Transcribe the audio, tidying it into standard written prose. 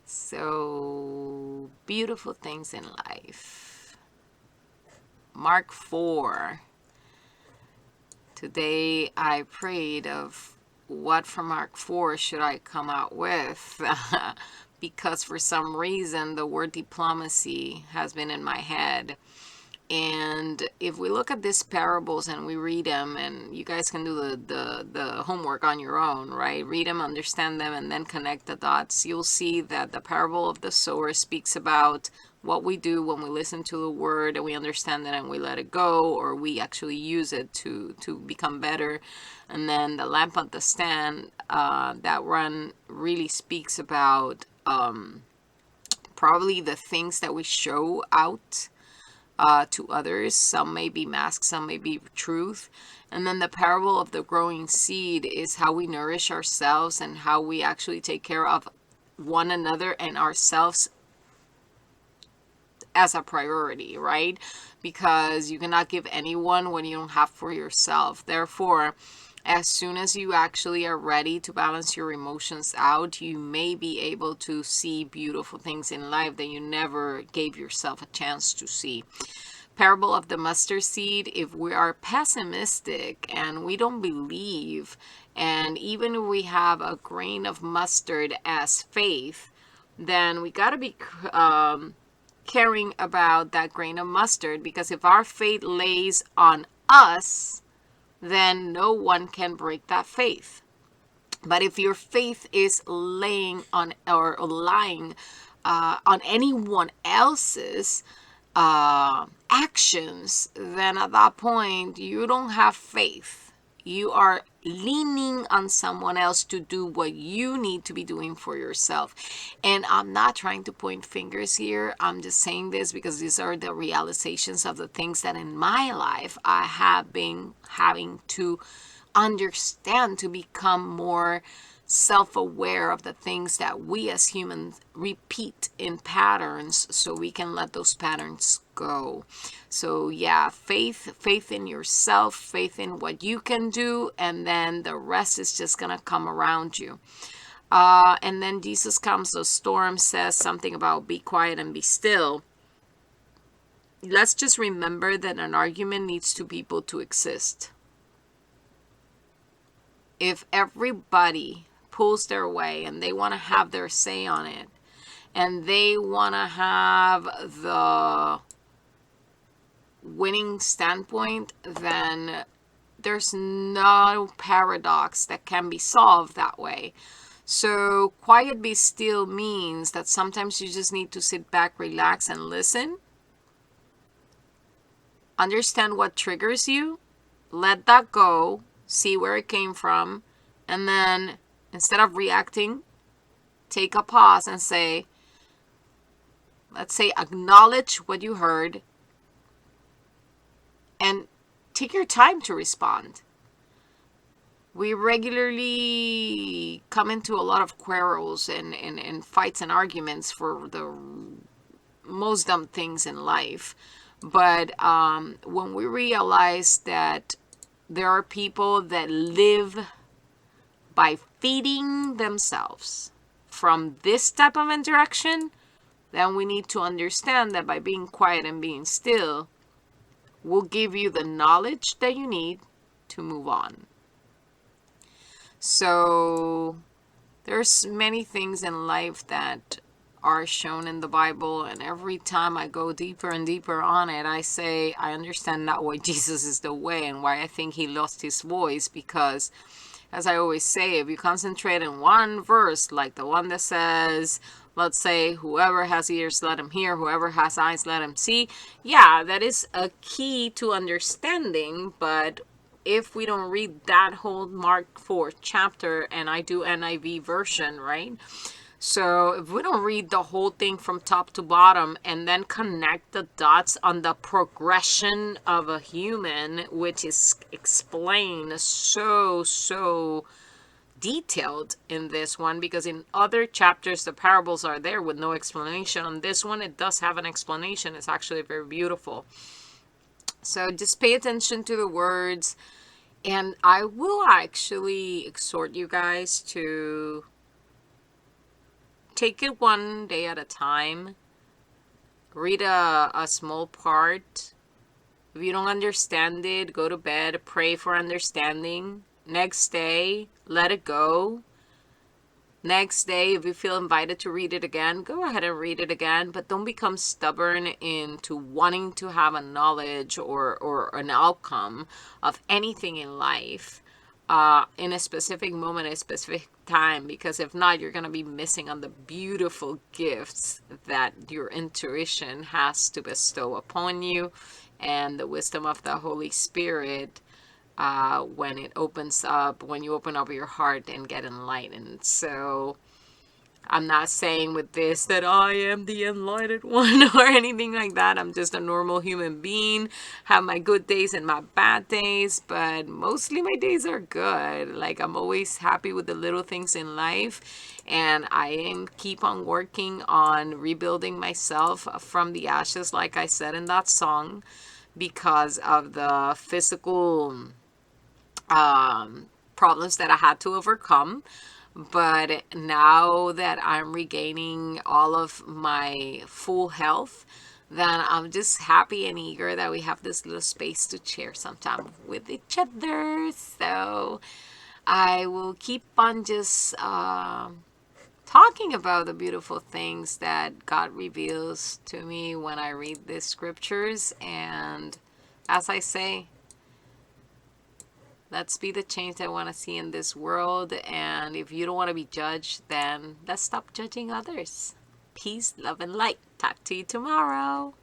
So, beautiful things in life. Mark 4. Today I prayed of what from Mark 4 should I come out with because for some reason the word diplomacy has been in my head. And if we look at these parables and we read them, and you guys can do the homework on your own, right? Read them, understand them, and then connect the dots. You'll see that the parable of the sower speaks about what we do when we listen to the word and we understand it and we let it go, or we actually use it to become better. And then the lamp on the stand, that one really speaks about probably the things that we show out to others. Some may be masks, some may be truth. And then the parable of the growing seed is how we nourish ourselves and how we actually take care of one another and ourselves as a priority, right? Because you cannot give anyone what you don't have for yourself. Therefore, as soon as you actually are ready to balance your emotions out, you may be able to see beautiful things in life that you never gave yourself a chance to see. Parable of the mustard seed, if we are pessimistic and we don't believe, and even if we have a grain of mustard as faith, then we got to be caring about that grain of mustard, because if our faith lays on us, then no one can break that faith. But if your faith is laying on or lying on anyone else's actions, then at that point you don't have faith. You are leaning on someone else to do what you need to be doing for yourself. And I'm not trying to point fingers here. I'm just saying this because these are the realizations of the things that in my life I have been having to understand to become more self-aware of the things that we as humans repeat in patterns, so we can let those patterns go. So yeah, faith in yourself, faith in what you can do, and then the rest is just gonna come around you. And then Jesus comes, the storm says something about be quiet and be still. Let's just remember that an argument needs two people to exist. If everybody pulls their way and they want to have their say on it, and they want to have the winning standpoint, then there's no paradox that can be solved that way. So quiet be still means that sometimes you just need to sit back, relax, and listen. Understand what triggers you, let that go, see where it came from, and then instead of reacting, take a pause and say, let's say, acknowledge what you heard and take your time to respond. We regularly come into a lot of quarrels and fights and arguments for the most dumb things in life. But when we realize that there are people that live by feeding themselves from this type of interaction, then we need to understand that by being quiet and being still will give you the knowledge that you need to move on. So there's many things in life that are shown in the Bible, and every time I go deeper and deeper on it, I say I understand now why Jesus is the way and why I think he lost his voice. Because as I always say, if you concentrate in one verse, like the one that says, let's say, whoever has ears, let him hear, whoever has eyes, let him see. Yeah, that is a key to understanding. But if we don't read that whole Mark 4 chapter, and I do NIV version, right? So if we don't read the whole thing from top to bottom and then connect the dots on the progression of a human, which is explained so detailed in this one, because in other chapters the parables are there with no explanation. On this one it does have an explanation. It's actually very beautiful. So just pay attention to the words, and I will actually exhort you guys to take it one day at a time. Read a small part. If you don't understand it, go to bed, pray for understanding. Next day, let it go. Next day, if you feel invited to read it again, go ahead and read it again, but don't become stubborn into wanting to have a knowledge or an outcome of anything in life in a specific moment, a specific time, because if not, you're going to be missing on the beautiful gifts that your intuition has to bestow upon you and the wisdom of the Holy Spirit when it opens up, when you open up your heart and get enlightened. So I'm not saying with this that I am the enlightened one or anything like that. I'm just a normal human being, have my good days and my bad days, but mostly my days are good. Like, I'm always happy with the little things in life, and I am keep on working on rebuilding myself from the ashes, like I said in that song, because of the physical problems that I had to overcome. But now that I'm regaining all of my full health, then I'm just happy and eager that we have this little space to share sometime with each other. So I will keep on just talking about the beautiful things that God reveals to me when I read the scriptures. And as I say, let's be the change I want to see in this world. And if you don't want to be judged, then let's stop judging others. Peace, love, and light. Talk to you tomorrow.